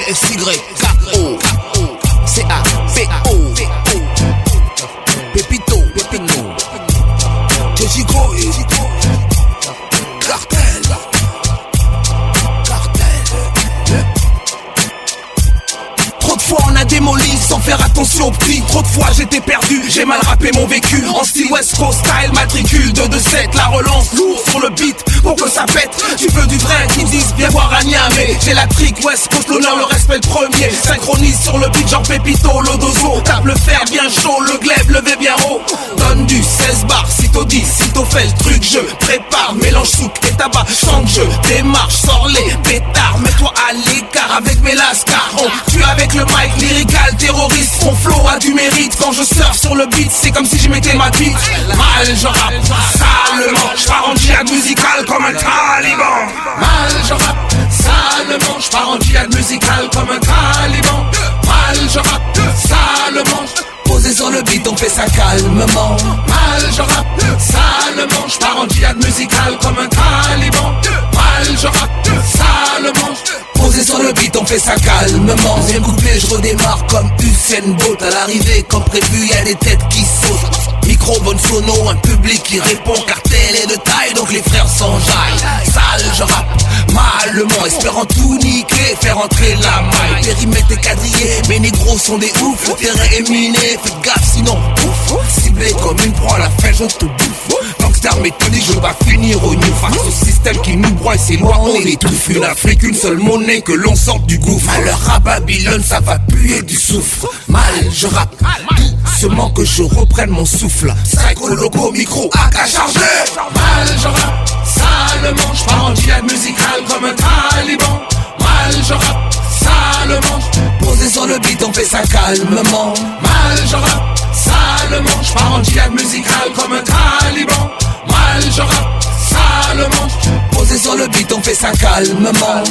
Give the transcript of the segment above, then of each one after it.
PSYKO CAPO Pépito Jessico Cartel Trop de fois on a démoli sans faire attention au prix. Trop de fois j'étais perdu, j'ai mal rappé mon vécu. En style West Coast style, matricule 227. La relance lourd sur le beat pour que ça pète. Tu veux du vrai, qui disent viens voir à Niamey. J'ai la trick West Coast, l'honneur, le respect le premier. Synchronise sur le beat genre Pépito, Lodozo. Tape le fer bien chaud, le glaive levé bien haut. Donne du 16 bars, sitôt 10, sitôt fait le truc. Je prépare, mélange souk et tabac. Chante, je démarche, sors les pétards. Mets-toi à l'écart avec mes lascars. On tue avec le mic lyrical, terroriste. Mon flow a du mérite. Quand je surfe sur le beat, c'est comme si je mettais ma bite. Mal je rappe, salement. J'pars en djihad musical comme un taliban. Mal je rappe, salement. J'pars en djihad musical comme un taliban. Mal je rappe, salement. Posé sur le beat, on fait ça calmement. Mal je rappe, salement. J'pars en djihad musical comme un taliban. Mal je rappe, salement. Posé sur le beat, on fait ça calmement. Deuxième couplet, je redémarre comme Usain Bolt. À l'arrivée, comme prévu, y'a des têtes qui sautent. Micro, bonne sono, un public qui répond. Cartel est de taille, donc les frères s'enjaillent. Sale, je rappe malement, espérant tout niquer, faire entrer la maille. Périmètre est quadrillé, mes négros sont des oufs. Le terrain est miné, faites gaffe sinon ouf. Ciblé comme une proie, à la fin je te bouffe. Gangster méthodique, je veux pas finir au new. Face au système qui nous broie, c'est loin, on étouffe. Une Afrique, une seule monnaie, que l'on sorte du gouffre. Malheur à Babylone, ça va puer du soufre. Mal, je rappe doucement que je reprenne mon souffle. Psycho, loco, micro, AK chargé. Mal, je rappe salement. J'pars en djihad musical comme un taliban. Mal, je rappe salement. Posé sur le beat, on fait ça calmement. Mal, je rappe salement. J'pars en djihad musical comme un taliban. Mal, je rappe salement. Posé sur le beat, on fait ça calmement.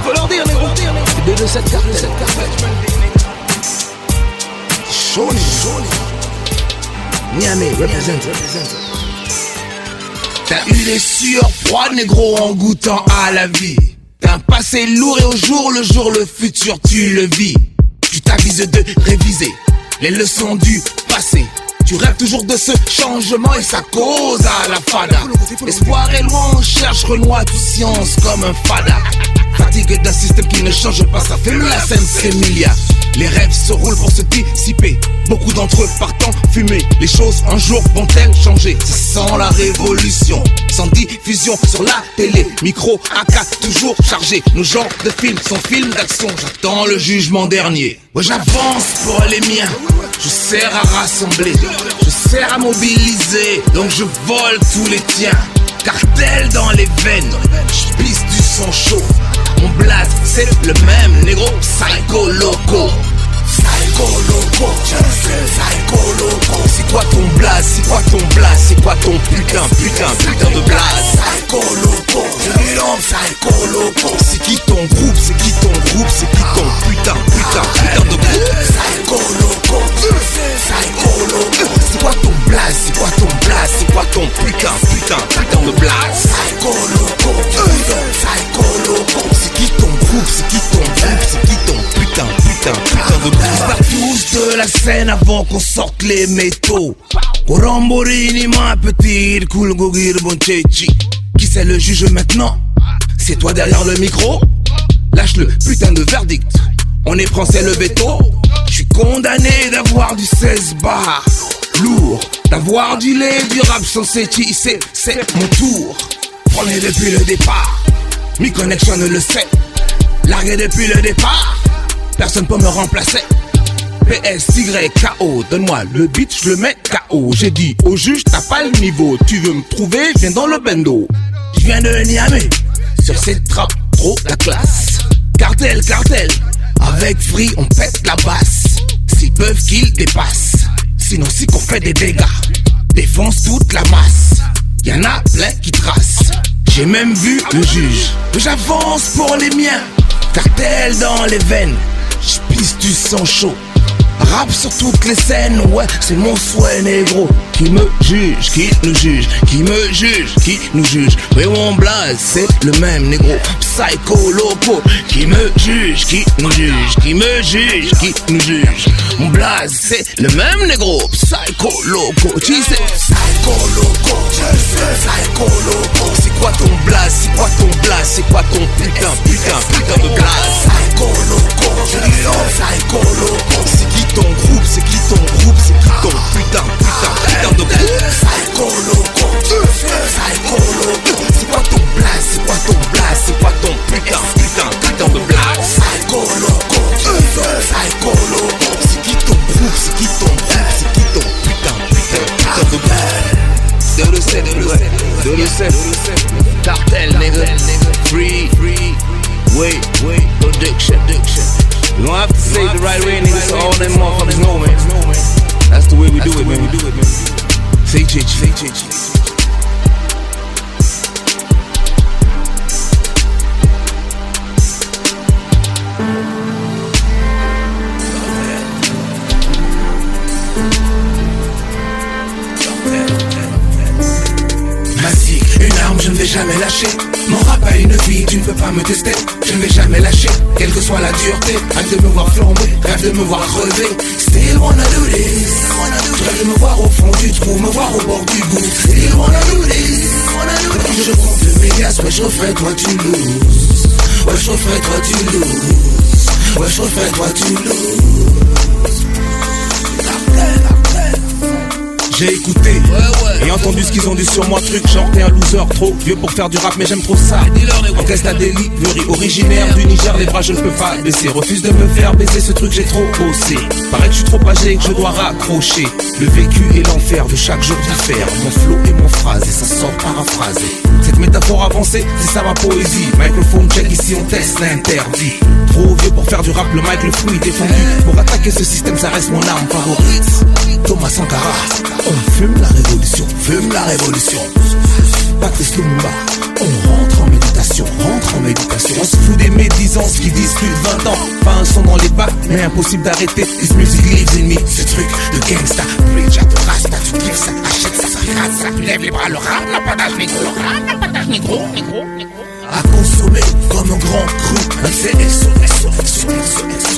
Faut leur dire, négro, de cette carte, Chaud, Niamey, represent. T'as eu les sueurs froides, négro, en goûtant à la vie. T'as un passé lourd et au jour le futur, tu le vis. Tu t'avises de réviser les leçons du passé. Tu rêves toujours de ce changement et ça cause à la fada. L'espoir est loin, on cherche Renoir, tout science comme un fada. Fatigue d'un système qui ne change pas, ça fait la scène, c'est milliards. Les rêves se roulent pour se dissiper. Beaucoup d'entre eux partant fumer. Les choses un jour vont-elles changer? Ça sent la révolution. Sans diffusion sur la télé. Micro AK toujours chargé. Nos genres de films sont films d'action. J'attends le jugement dernier. Ouais, j'avance pour les miens. Je sers à rassembler. Je sers à mobiliser. Donc je vole tous les tiens. Cartel dans les veines. Je pisse du sang chaud. Mon blaze c'est le même, négro. Psycho loco. Psycho loco. Psycho loco. C'est quoi ton blaze? C'est quoi ton blaze? C'est quoi ton putain de blaze? Psycho loco. Je l'homme psycho loco. C'est qui ton groupe? C'est qui ton groupe? C'est qui ton putain de groupe? Psycho loco. Psycho loco. C'est quoi ton blaze? C'est quoi ton blaze? C'est quoi ton putain de blaze? Psycho loco. Psycho loco. C'est qui ton groupe? C'est qui ton groupe? C'est qui ton putain de groupe? On part tous de la scène avant qu'on sorte les métaux. Koramborini ma petite, cool gogir bon tchéchi. Qui c'est le juge maintenant? C'est toi derrière le micro? Lâche le putain de verdict. On est français le veto. J'suis condamné d'avoir du 16 bars. Lourd, d'avoir du lait, du rap sans séchi. C'est mon tour. Prenez depuis le départ. Mi connexion ne le sait. Largué depuis le départ. Personne peut me remplacer. PSYKO, donne-moi le beat, je le mets KO. J'ai dit au juge, t'as pas le niveau. Tu veux me trouver, je viens dans le bendo. Je viens de Niamey. Sur cette trappe, trop la classe. Cartel, avec Free, on pète la basse. S'ils peuvent qu'ils dépassent. Sinon, si qu'on fait des dégâts, défonce toute la masse. Y'en a plein qui tracent. J'ai même vu le juge. J'avance pour les miens. Cartel dans les veines. j'pisse du sang chaud. Rap sur toutes les scènes, ouais, c'est mon souhait négro. Qui me juge, qui nous juge, qui me juge, qui nous juge. Oui, mon blaze, c'est le même négro. Psycho loco, qui me juge, qui nous juge, qui me juge, qui nous juge. Mon blaze, c'est le même négro. Psycho loco, tu sais. Psycho loco, psycho loco. C'est quoi ton blaze, c'est quoi ton blaze, c'est quoi ton putain de blaze. Psycho loco, psycho loco. C'est qui ton groupe, c'est qui ton groupe, c'est qui ton putain de groupe. Psycho loco, psycho loco. C'est quoi ton blaze, c'est quoi ton blaze, c'est quoi ton putain de blaze. Psycho loco, psycho loco. C'est qui ton groupe, c'est qui ton groupe, c'est qui ton putain de blaze. De le 7, cartel nigga, free, wait, production. You don't have to say the right way, nigga, so all them motherfuckers know, man. That's the way we do it, man. Say chichi. Une arme, je ne vais jamais lâcher. Mon rap a une vie, tu ne peux pas me tester. Je ne vais jamais lâcher, quelle que soit la dureté. Rêve de me voir flamber, rêve de me voir crever. Still wanna do this. Je rêve de me voir au fond du trou, me voir au bord du goût. Still wanna do this. Quand je compte mes gaz, ouais je refais, toi tu loses. Ouais je refais, toi tu loses. Ouais je refais, toi tu loses. J'ai écouté et entendu ce qu'ils ont dit sur moi, truc genre t'es un loser, trop vieux pour faire du rap mais j'aime trop ça. Encaisse la delivery, originaire du Niger, les bras je ne peux pas baisser. Refuse de me faire baiser, ce truc j'ai trop bossé. Paraît que je suis trop âgé et que je dois raccrocher. Le vécu et l'enfer de chaque jour diffère. Mon flow et mon phrase et ça sort paraphrasé. Cette métaphore avancée, c'est ça ma poésie. Microphone check, ici on teste l'interdit. Trop vieux pour faire du rap, le mic le fruit défendu. Pour attaquer ce système ça reste mon arme favorite. Thomas Sankara, on fume la révolution, Patrice Lumumba, on rentre en méditation. On se fout des médisances qui disent plus de 20 ans. Pas un son dans les bas, mais impossible d'arrêter. This music lives in me, ce truc de gangsta. Preach à ton rasta, tu kiffes ça, achète ça, pirate ça. Tu lèves les bras, le rap n'a pas d'âge négro, à consommer comme un grand cru. C'est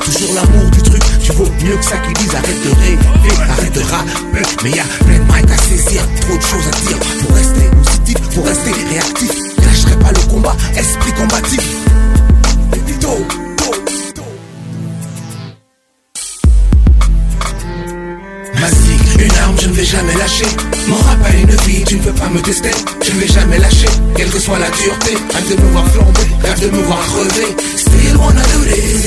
toujours l'amour du truc. Tu vaux mieux que ça qu'ils disent. Arrête de rêver, arrête de rapper. Mais y'a plein de mic à saisir, trop de choses à dire. Pour rester positif, pour rester réactif. Lâcherai pas le combat, esprit combatif. Une arme, je ne vais jamais lâcher. Mon rap a une vie, tu ne peux pas me tester. Je ne vais jamais lâcher, quelle que soit la dureté. Rêve de me voir flamber, rêve de me voir crever. Still wanna do this.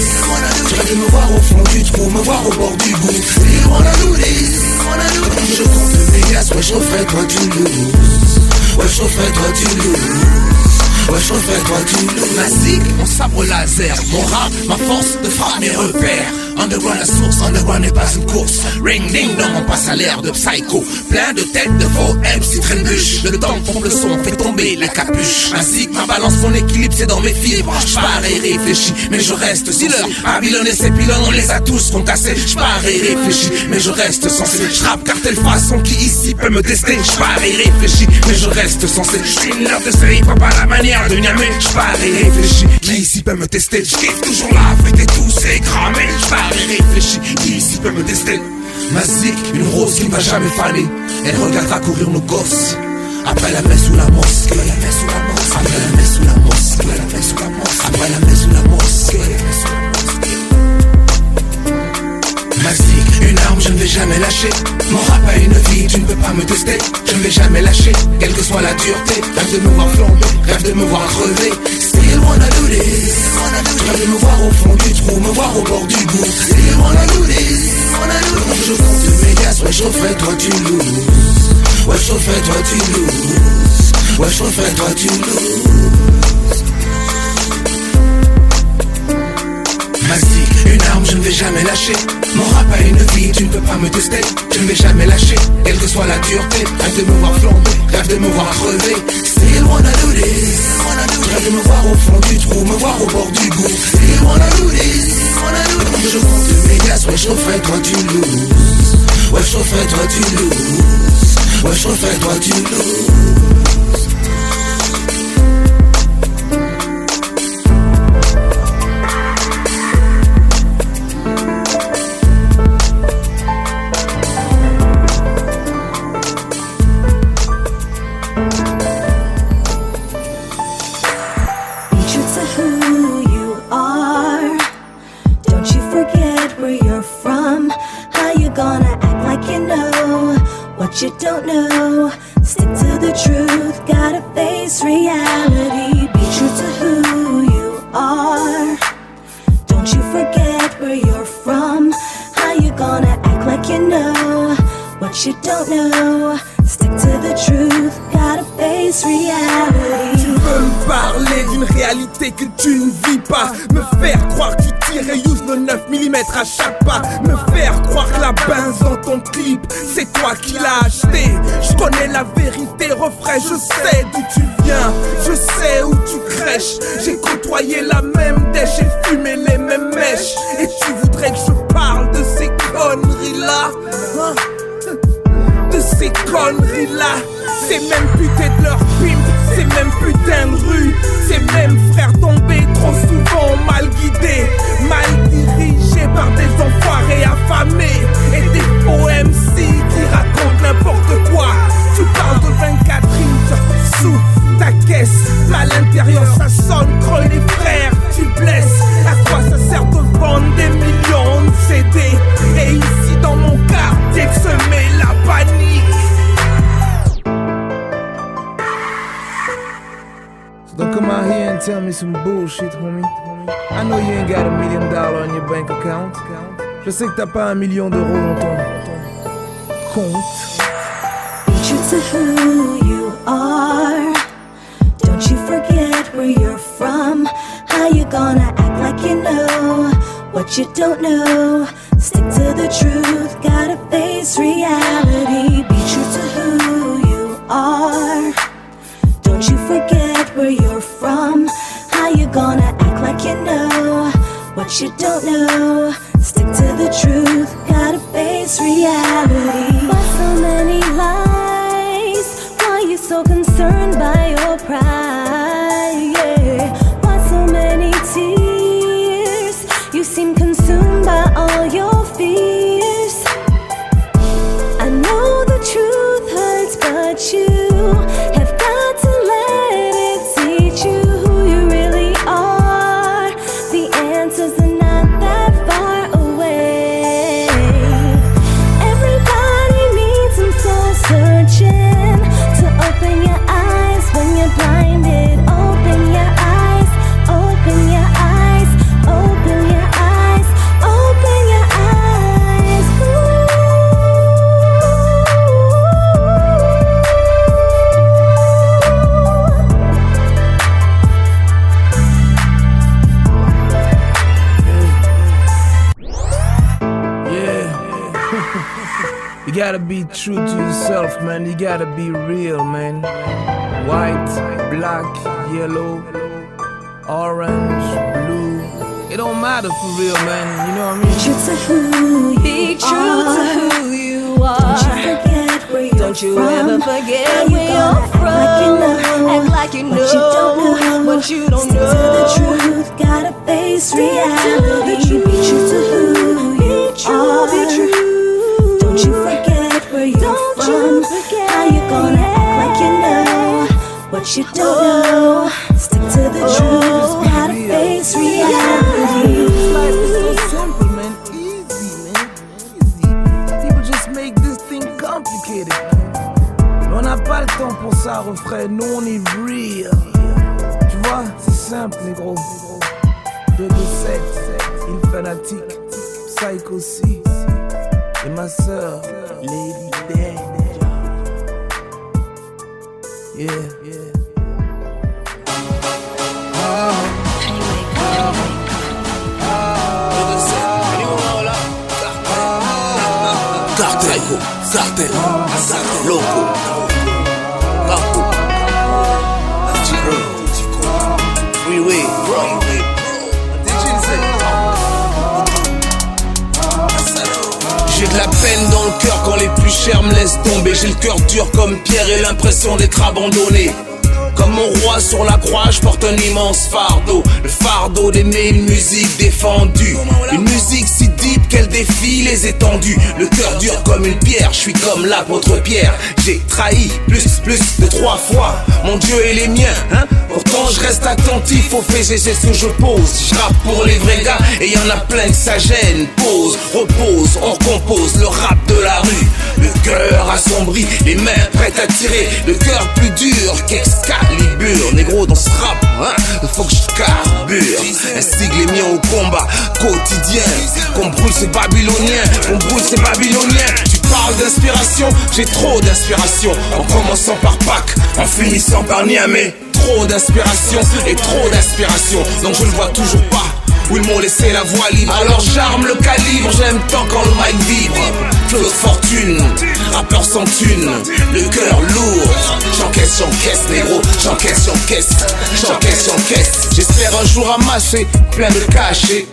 Je rêve de me voir au fond du trou, me voir au bord du goût. Still wanna do this. Quand je compte mes gaz, ouais je refais, toi tu loses. Ouais je refais, toi tu loses. Ouais je refais, toi tu loses. Classique, mon sabre laser, mon rap, ma force de frappe, mes repères. Underground la source, underground n'est pas une course. Ring ding dong, on passe à l'ère de psycho. Plein de têtes de faux MC traînent bûche. Le temps tombe le son, fait tomber la capuche. Ainsi que ma balance, mon équilibre, c'est dans mes fibres. J'pars et réfléchis, mais je reste sensé. Babylone et ses pylônes, on les a tous concassés. J'pars et réfléchis, mais je reste sensé. J'rappe cartel façon qui ici peut me tester. J'pars et réfléchis, mais je reste sensé. J'suis une love de série, pas la manière de Niamey. J'pars et réfléchis, qui ici peut me tester. J'kiffe toujours l'Afrique et tout c'est cramé. J'pars et réfléchis, qui ici peut me tester. Ma zik, une rose qui ne va jamais faner. Elle regardera courir nos gosses. Après la messe ou la mosquée. Après la messe ou la mosquée. Après la messe ou la mosquée. Après la messe ou la mosquée. Ma zik, une arme, je ne vais jamais lâcher. Mon rap a une vie, tu ne peux pas me tester. Je ne vais jamais lâcher, quelle que soit la dureté. Rêve de me voir flamber, rêve de me voir crever. Still wanna do this. Rêve de me voir au fond du trou, me voir au bord du goût. Still wanna do this. Quand je compte mes gaz, ouais je refais, toi tu loses. Ouais je refais, toi tu loses. Ouais je refais, toi tu loses. Mazik, une arme, je ne vais jamais lâcher. Mon rap a une vie, tu ne peux pas me tester. Je ne vais jamais lâcher, quelle que soit la dureté. Rêve de me voir flamber, rêve de me voir crever. Still wanna do this. Rêve de me voir au fond du trou, me voir au bord du goût. Still wanna do this. Quand je Wesh refais toi tu lose. Wesh refais toi tu lose. Wesh refais toi tu lose. You don't know, stick to the truth, gotta face reality, be true to who you are. Don't you forget where you're from, how you gonna act like you know what you don't know, stick to the truth, gotta face reality. Tu veux me parler d'une réalité que tu ne vis pas, me faire croire que tu tires et use le 9 mm à chaque pas, me faire croire que la benz dans ton clip c'est toi qui l'as acheté. Je connais la vérité, refrais, je sais d'où tu viens, je sais où tu crèches. J'ai côtoyé la même dèche et fumé les mêmes mèches. Et tu voudrais que je parle de ces conneries là, de ces conneries là. Ces mêmes putains de leur pimp, ces mêmes putains de rue, ces mêmes frères tombés trop souvent mal guidés, mal dirigés par des enfoirés affamés et des faux MC qui racontent n'importe quoi. Tu parles de 24 inches sous ta caisse, mais à l'intérieur ça sonne creux les frères, tu blesses. À quoi ça sert de vendre des millions de CD et ici dans mon quartier de semer la panique. Don't come out here and tell me some bullshit, homie. I know you ain't got $1 million on your bank account. Je sais que t'as pas $1 million dans ton compte. Be true to who you are. Don't you forget where you're from. How you gonna act like you know what you don't know? Stick to the truth, gotta face reality. Be true to who you are. Don't you forget where you're from. How you gonna act like you know what you don't know? Stick to the truth, gotta face reality. Why so many lies? Why you so concerned by your pride? Yeah. Why so many tears? You seem consumed by all your fears. I know the truth hurts, but you have got to let it teach you who you really are. The answers are not that far away. Everybody needs some soul searching to open your eyes when you're blinded. Open your eyes, open your eyes, open your eyes, open your eyes. You gotta be true to yourself, man. You gotta be real, man. White, black, yellow, orange, blue. It don't matter for real, man. You know what I mean? True to who you Be true are. to who you Don't you are. forget where you're Don't you from. ever forget How you where gonna you're from. act Act like you what you don't know know. what you don't Stick to know. the truth, gotta face Stick to the reality. truth. Be true to who Be you true, are. be true. Don't you forget where you're Don't from. you forget, How you gonna act like you know what you don't know? Stick to the truth, gotta face reality. Life is so simple, man. Easy, man. Easy. People just make this thing complicated. Mais on n'a pas le temps pour ça, refrain. Nous, on est real. Tu vois, c'est simple, négro. 227, il fanatique, Psycho C. Et ma sœur, Lady Danger. Yeah, yeah. Cartel, cartel, loco, Paco, freeway, bro. J'ai de la peine dans le cœur quand les plus chers me laissent tomber. J'ai le cœur dur comme pierre et l'impression d'être abandonné. Comme mon roi sur la croix, je porte un immense fardeau. Le fardeau d'aimer une musique défendue. Une musique si deep qu'elle défie les étendues. Le cœur dur comme une pierre, je suis comme l'apôtre Pierre. J'ai trahi plus de 3 fois mon Dieu et les miens, hein. Pourtant je reste attentif aux faits, c'est ce que je pose. Je rappe pour les vrais gars et y'en a plein que ça gêne. Pause, repose, on recompose le rap de la rue. Le cœur assombri, les mains prêtes à tirer. Le cœur plus dur qu'Excalibur. Négro dans ce rap, hein, faut que je carbure. Un sigle est mis au combat quotidien. Qu'on brûle ces babyloniens, qu'on brûle ces babyloniens. Tu parles d'inspiration, j'ai trop d'inspiration. En commençant par Pâques, en finissant par Niamey. Trop d'inspiration et trop d'inspiration. Donc je ne vois toujours pas où ils m'ont laissé la voie libre. Alors j'arme le calibre, j'aime tant quand le mic vibre. Flot de fortune, rappeur sans thune, le cœur lourd. J'encaisse, négro, j'encaisse. J'espère un jour amasser plein de cachés,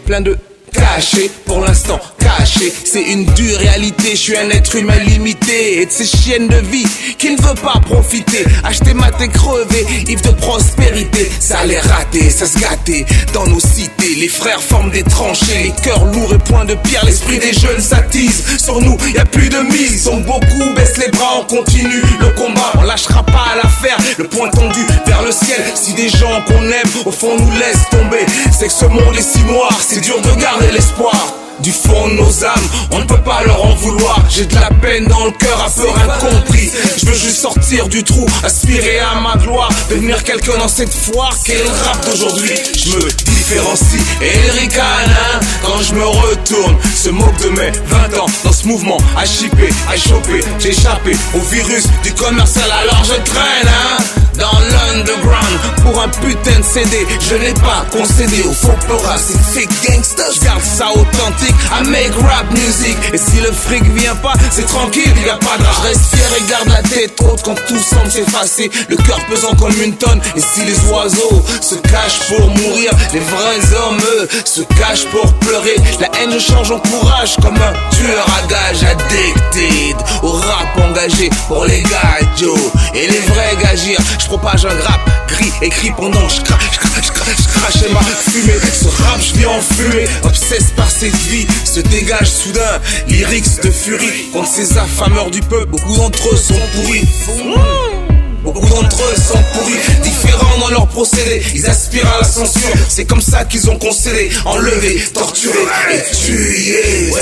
pour l'instant caché. C'est une dure réalité, je suis un être humain limité. Et de ces chiennes de vie qui ne veut pas profiter. Acheter maté crevé, ivre de prospérité. Ça allait rater, ça se gâter dans nos cités. Les frères forment des tranchées, les cœurs lourds et points de pierre. L'esprit des jeunes s'attise, sur nous y a plus de mise. Donc beaucoup baissent les bras, on continue le combat. On lâchera pas à l'affaire, le poing tendu vers le ciel. Si des gens qu'on aime au fond nous laissent tomber, c'est que ce monde est si noir, c'est dur de garder l'espoir. Du fond de nos âmes, on ne peut pas leur en vouloir. J'ai de la peine dans le cœur, un peu incompris. Je veux juste sortir du trou, aspirer à ma gloire. Devenir quelqu'un dans cette foire qu'est le rap d'aujourd'hui. Je me différencie et le ricana quand je me retourne. Se moque de mes 20 ans dans ce mouvement. À chipper, à choper, j'ai échappé au virus du commercial. Alors je traîne, hein, dans l'underground pour un putain de CD. Je n'ai pas concédé au faux pora, c'est fake gangsta. Je garde ça authentique, I make rap music. Et si le fric vient pas, c'est tranquille, y'a pas de rage. Je reste fier et garde la tête haute quand tout semble s'effacer. Le cœur pesant comme une tonne. Et si les oiseaux se cachent pour mourir, les vrais hommes, eux, se cachent pour pleurer. La haine je change en courage comme un tueur à gages. Addicted au rap engagé pour les gajos et les vrais gagirs. Je propage un rap gris écrit pendant que je crachais ma fumée. Ce rap je vis en fumée, obsesse par cette vie. Se dégage soudain, lyrics de furie contre ces affameurs du peuple. Beaucoup d'entre eux sont pourris. Beaucoup d'entre eux sont pourris, différents dans leur procédé. Ils aspirent à la censure, c'est comme ça qu'ils ont concédé. Enlevés, torturés et tués.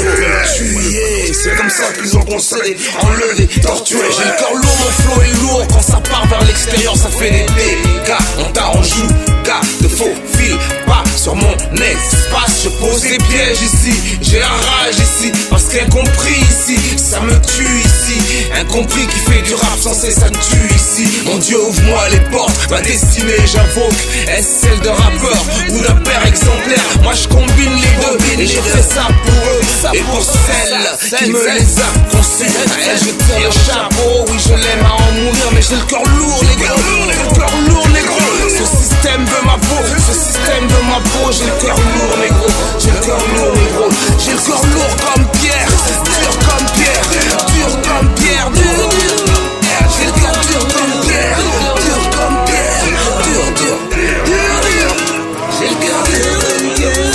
C'est comme ça qu'ils ont concédé. Enlevés, torturés. J'ai le cœur lourd, mon flow est lourd. Quand ça part vers l'extérieur, ça fait des dégâts. On t'a en joue, gars, te faufile pas sur mon espace. Je pose des pièges ici, j'ai la rage ici. Parce qu'incompris ici, ça me tue ici. Incompris qui fait du rap sans cesse, ça me tue ici. Mon Dieu, ouvre-moi les portes, ma destinée j'invoque. Est-ce celle d'un rappeur ou d'un père exemplaire? Moi je combine les deux et je fais ça pour eux et pour celle qui me les a conçus. À elle je tire le chapeau, oui je l'aime à en mourir. Mais j'ai le cœur lourd, les gars, le cœur lourd, les gros. Ce système veut ma peau, ce système veut ma peau. J'ai le cœur lourd, les gros, j'ai le cœur lourd, les gros. J'ai le cœur lourd comme pierre, dur comme pierre, dur comme pierre, dur. J'ai le cœur dur comme pierre, dur comme pierre, dur. J'ai le cœur dur comme pierre,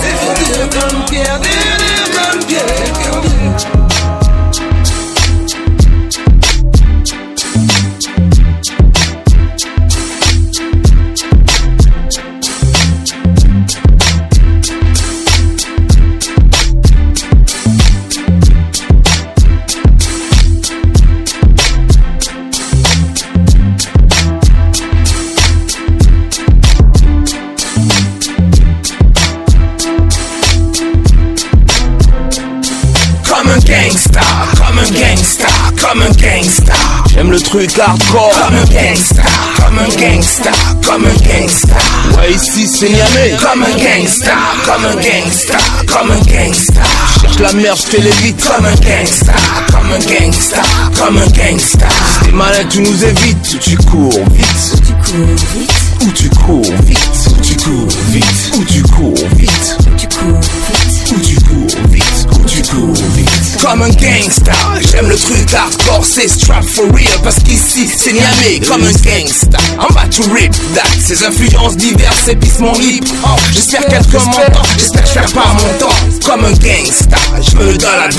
dur comme pierre, dur comme pierre. Comme un gangsta, j'aime le truc hardcore. Comme un gangsta, comme un gangsta, comme un gangsta. Ouais ici c'est Niamey. Comme un gangsta, comme un gangsta, comme un gangsta. Cherche la merde, j'fais les vite. Comme un gangsta, comme un gangsta, comme un gangsta. Si t'es malin tu nous évites, ou tu cours vite. Ou tu cours vite. Ou tu cours vite. Ou tu cours vite. Ou tu cours vite. Ou tu cours vite. Ou tu tu cours vite. Comme un gangsta, j'aime le truc hardcore, c'est strap for real. Parce qu'ici c'est Niamey, comme un gangsta. I'm about to rip that. Ces influences diverses épices mon hip hop. J'espère qu'elles commentent, j'espère que je perds pas mon temps. Comme un gangsta, je veux le dollar,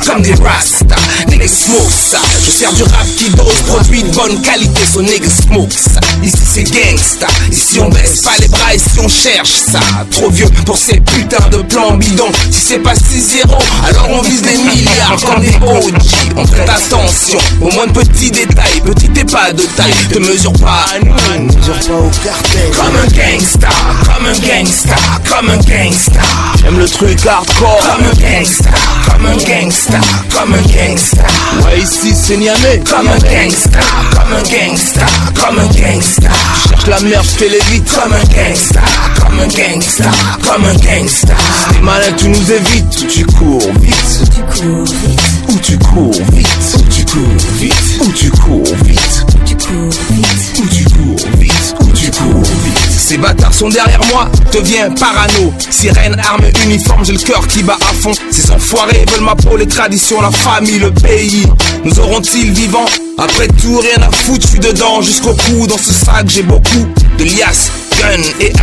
comme des rasta. Niggas smoke ça, je sers du rap qui dose, produit de bonne qualité, so niggas smoke ça. Ici c'est gangsta, ici on baisse pas les bras, ici on cherche ça. Trop vieux pour ces putains de plans bidons. Si c'est pas 6-0, alors on vise les milliards comme des OG. On prête attention au moins de petits détails. Petit et pas de taille, te mesure pas à nous, mesure pas au cartel. Comme un gangsta, comme un gangsta, comme un gangsta. J'aime le truc hardcore, comme un gangsta, comme un gangsta, comme un gangsta. Ouais, ici c'est Niamey, comme un gangsta, comme un gangsta, comme un gangsta. Je cherche la merde, je fais les vite, comme un gangsta, comme un gangsta, comme un gangsta. Si t'es malin, tu nous évites, ou tu cours vite, Tu cours vite, ou tu cours vite, ou tu cours vite, ou tu cours vite, tu cours vite. ou tu cours vite, ou tu cours vite. Ces bâtards sont derrière moi, deviens parano. Sirène, arme, uniforme, j'ai le cœur qui bat à fond. Ces enfoirés veulent ma peau, les traditions, la famille, le pays. Nous auront-ils vivants? Après tout, rien à foutre, je suis dedans jusqu'au cou. Dans ce sac, j'ai beaucoup de liasses, gun et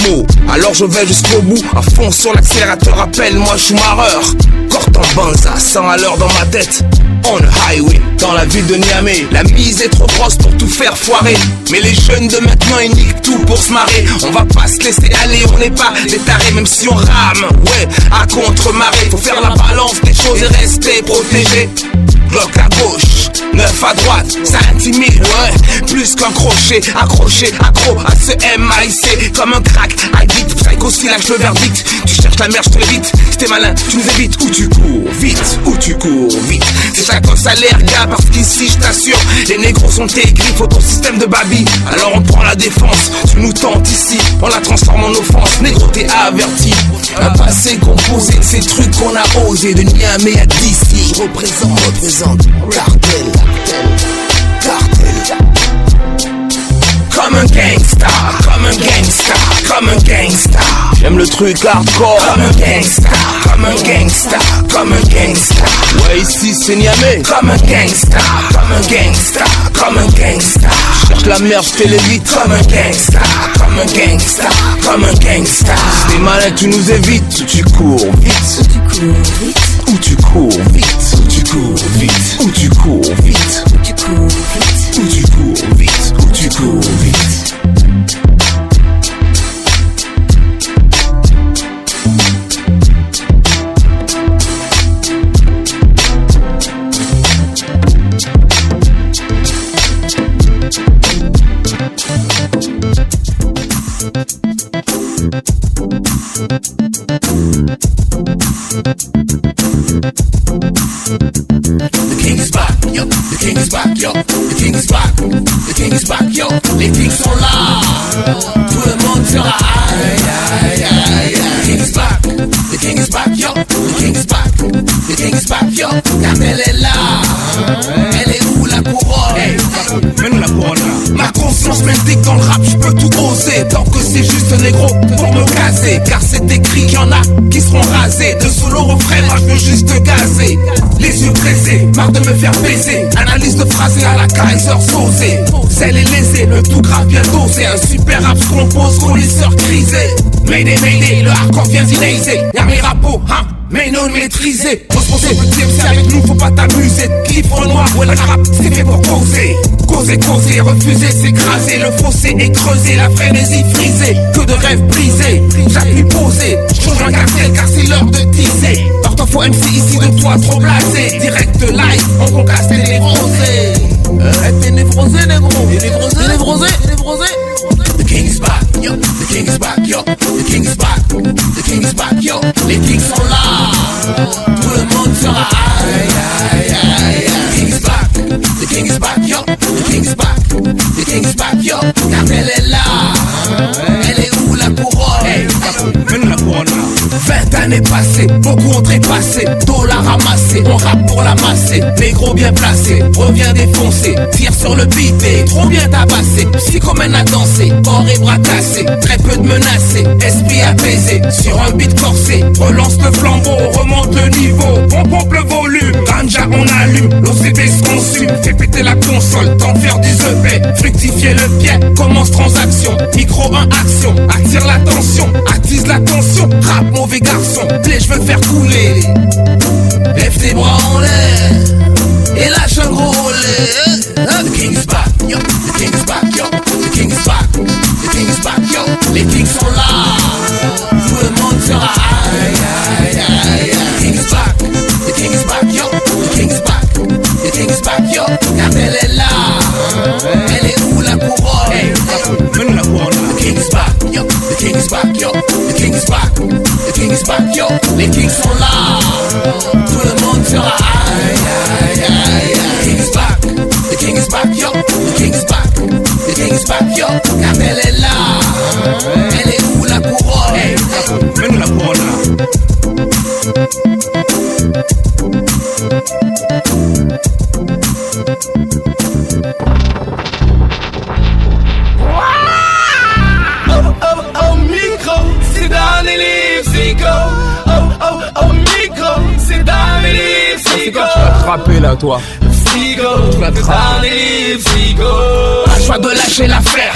mots. Alors je vais jusqu'au bout, à fond sur l'accélérateur. Appelle-moi Schumacher, Corte en banza, 100 à l'heure dans ma tête. On the highway, dans la ville de Niamey. La mise est trop grosse pour tout faire foirer. Mais les jeunes de maintenant ils niquent tout pour se marrer. On va pas se laisser aller, on n'est pas des tarés. Même si on rame, ouais, à contre-marée. Faut faire la balance des choses et rester protégé. Bloc à gauche, 9 à droite, ça intimide, ouais. Plus qu'un crochet, accroché, accro à ce MIC. Comme un crack, addict, psycho, si lâche le verdict. Tu cherches la merde, je te l'évite. Si t'es malin, tu nous évites. Ou tu cours vite, ou tu cours vite. C'est chacun salaire, gars, parce qu'ici, je t'assure, les négros sont aigris, faut ton système de babi. Alors on prend la défense, tu nous tentes ici, on la transforme en offense. Négro, t'es averti. Un passé composé de ces trucs qu'on a osé. De Niamey à d'ici, je représente cartel. Comme un gangsta, comme un gangsta, comme un gangsta. J'aime le truc hardcore, comme un gangsta, comme un gangsta, comme un gangsta. Ouais, ici c'est Niamey, comme un gangsta, comme un gangsta, comme un gangsta. Cherche la merde, je fais les vite, comme un gangsta, comme un gangsta, comme un gangsta. Si t'es malin, tu nous évites, ou tu cours vite, Tu cours vite, ou tu cours vite, ou tu cours vite, ou tu cours vite, tu cours vite. ou tu cours vite, ou tu cours vite. The king is back, yo. The king is back, yo. The king is back. The king is back, yo. Les kings sont là. Tout le monde sera aïe. The king is back. The king is back, yo. The king is back. The king is back, yo. Car elle est là. Elle est où la couronne? Hey, mène la couronne là. Ma conscience m'indique dans le rap, je peux tout oser. Tant que c'est juste un négro pour me caser. Car c'est écrit qu'il y en a qui seront rasés. De solo refrain, moi je veux juste gazer. Les yeux pressés, marre de me faire baiser. Analyse de phrasé à la Kaiser Sosé. Celle est lésée, le tout grave bien dosé. Un super rap se compose, connaisseur crisé. Mayday, le hardcore vient d'inaiser. Y'a mes rapeaux, hein, mais non maîtrisés. Faut se poser petit MC avec nous, faut pas t'amuser. Clip en noir, ouais, la rap, c'est fait pour causer. Causer, refuser, s'écraser. Le fossé est creusé, la frénésie frisée. Que de rêves brisés, j'appuie posé. J'change un cartel car c'est l'heure de teaser. Parfois faut MC ici de toi trop blasé. Direct live, on concasse les névrosés. T'es névrosé, négro. T'es névrosé. The king is back, yo. The king is back, yo. The king is back. The king is back, yo. Les kings sont là. Tout le monde sera aïe. The king is back. The king is back, yo. The king is back. The king is back, yo. Car elle est là. Elle est où la couronne? Hey, mène la couronne là. 20 années passées, beaucoup ont trépassé. Dollars ramassés, on rappe pour pour la masser. Négro bien placé, revient défoncer. Tire sur le beat et trop bien tabassé. Psychomène à danser, corps et bras cassés. Très peu de menacés, esprit apaisé. Sur un beat corsé, relance le flambeau, remonte le niveau. On pompe le volume, ganja on allume. L'OCB se consume, fait péter la console. Temps de faire des EP, fructifier le pied. Commence transaction, micro 1 action. Attire l'attention, attise l'attention. Rap mauvais garçon, play je veux faire couler. Lève tes bras en l'air et lâche un gros olé. The king is back, yo, the king is back, yo, the king is back, the king is back, yo. Les kings sont là, tout le monde sera aïe, aïe, aïe, aïe. The king is back, the king is back, yo, the king is back, the king is back, yo. Car elle est là, elle est où la couronne? Hey, mène la couronne. The king is back, yo, the king is back, yo, the king is back, the king is back, yo. Les kings sont là, tout le monde sera aïe, aïe, aïe, aïe. The king is back, the king is back, yo, the king is back, the king is back, yo. Car elle est là, elle est où la couronne? Hey, mène la couronne là. Oh, micro, c'est dans les livres, Zico. Oh, micro, c'est dans les livres, Zico. C'est quand tu vas te rapper là, toi. Zico, dans les livres, Zico. Pas choix de lâcher l'affaire.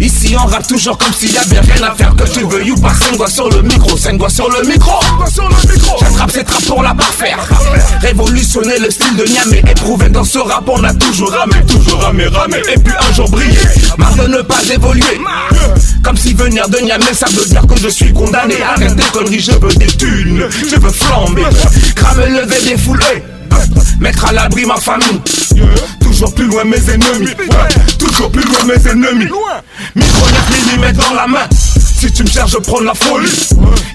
Ici on rappe toujours comme s'il y avait rien à faire. Que tu veux you pas 5 doigts sur le micro, 5 doigts sur le micro. J'attrape cette rap pour la parfaire. Révolutionner le style de Niamey. Éprouvé dans ce rap on a toujours ramé. Et puis un jour briller. Marre de ne pas évoluer. Comme si venir de Niamey ça veut dire que je suis condamné. Arrête des conneries, je veux des thunes. Je veux flamber. Cramer, lever des foules. Mettre à l'abri ma famille. Toujours plus loin mes ennemis. Toujours plus loin mes ennemis. Micro 9 mm dans la main. Si tu me cherches je prends la folie.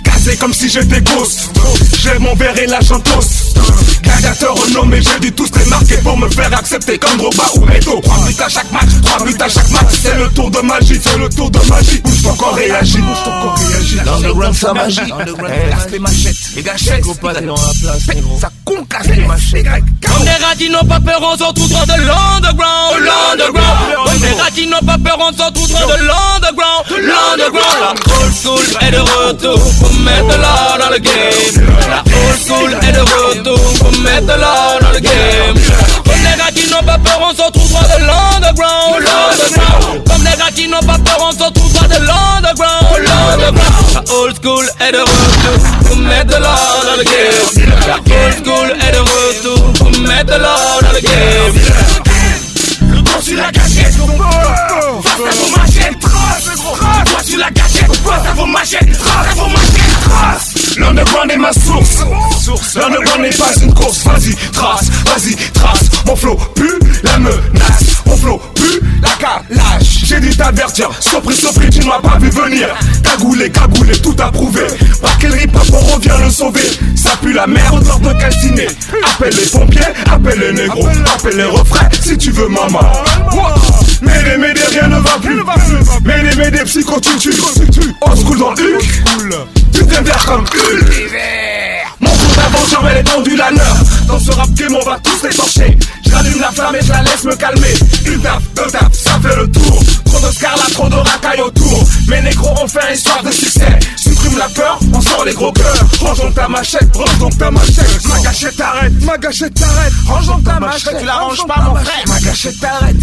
Casé comme si j'étais ghost. J'ai mon verre et la chantos. Gladiateur renommé, j'ai dû tous les marquer pour me faire accepter comme Drogba ou Eto'o. 3 buts à chaque match, 3 buts à chaque match. C'est le tour de magie, Bouge ton corps et agis. L'underground ça magie. Casse les machettes, les gâchettes. Ça concasse les machettes. Comme des rats qui n'ont pas peur, on sort tout droit de l'underground. Comme des rats qui n'ont pas peur, on sort tout droit de l'underground. La old school est de retour, faut mettre de l'or dans le game. La old school est de retour, faut mettre de l'or dans le game. Comme des rats qui n'ont pas peur, on sort tout droit de l'underground. Comme des rats qui n'ont pas peur, on sort tout droit de l'underground. La old school est de retour, faut mettre de l'or dans le game. La old school est de retour, faut mettre de l'or dans le game. Le droit sur la gâchette, face à vos machettes, le droit sur la gâchette, face à vos machettes, trace. L'underground est ma source. L'underground n'est pas une course. Vas-y, trace. Mon flow pue la menace. Mon flow pue la calage. J'ai dû t'avertir. Surprise, tu ne m'as pas vu venir. Cagoulé, tout approuvé. Par quel rip on revient le sauver. Ça pue la merde lors de calciner. Appelle les pompiers, appelle les négros. Appelle les refrains si tu veux maman. Médé, rien ne va plus. Médé, psycho, tu. Old school dans Hulk. Tu deviens vert comme Hulk. Mon coup d'aventure elle est tendue la leur. Dans ce rap game on va tous les torcher. J'allume la flamme et je la laisse me calmer. Une tape, deux tapes, ça fait le tour. Trop de scarlat, trop de racailles autour. Mes négros ont fait histoire de succès. Supprime la peur, on sort les gros cœurs. Range donc ta machette, Ma gâchette t'arrête, Range donc ta machette, tu la ranges pas mon frère. Ma gâchette t'arrête,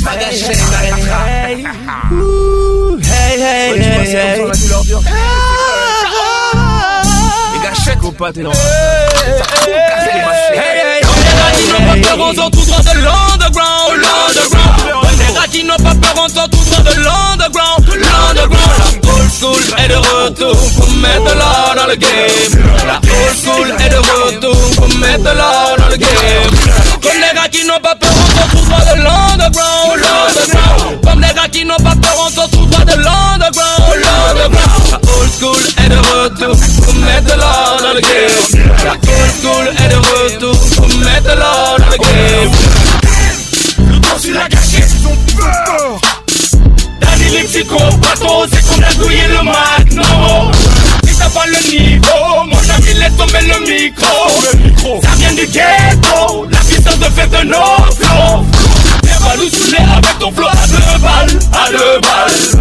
Hey. Les gâchettes ou pas, t'es dans Qui n'ont pas peur, on sort tout droit de l'underground. Les rats qui n'ont pas peur, on sort tout droit de l'underground. La old school est de retour, faut mettre de l'or dans le game. La old school est de retour, faut mettre de l'or dans le game. Comme les rats qui n'ont pas peur, on sort tout droit de l'underground. Comme les rats qui n'ont pas peur, on sort tout droit de l'underground. La old school est de retour, faut mettre de l'or dans le game. La old school est de retour, faut mettre de l'or dans le game. Le droit sur la gâchette, ils ont peur. Danny les psychopathes, c'est qu'on a douillé le magno. Si t'as pas le niveau, mon ami laisse tomber le micro. Ça vient du ghetto, chef de nos flots. Viens pas nous saouler avec ton flow à 2 balles, à 2 balles.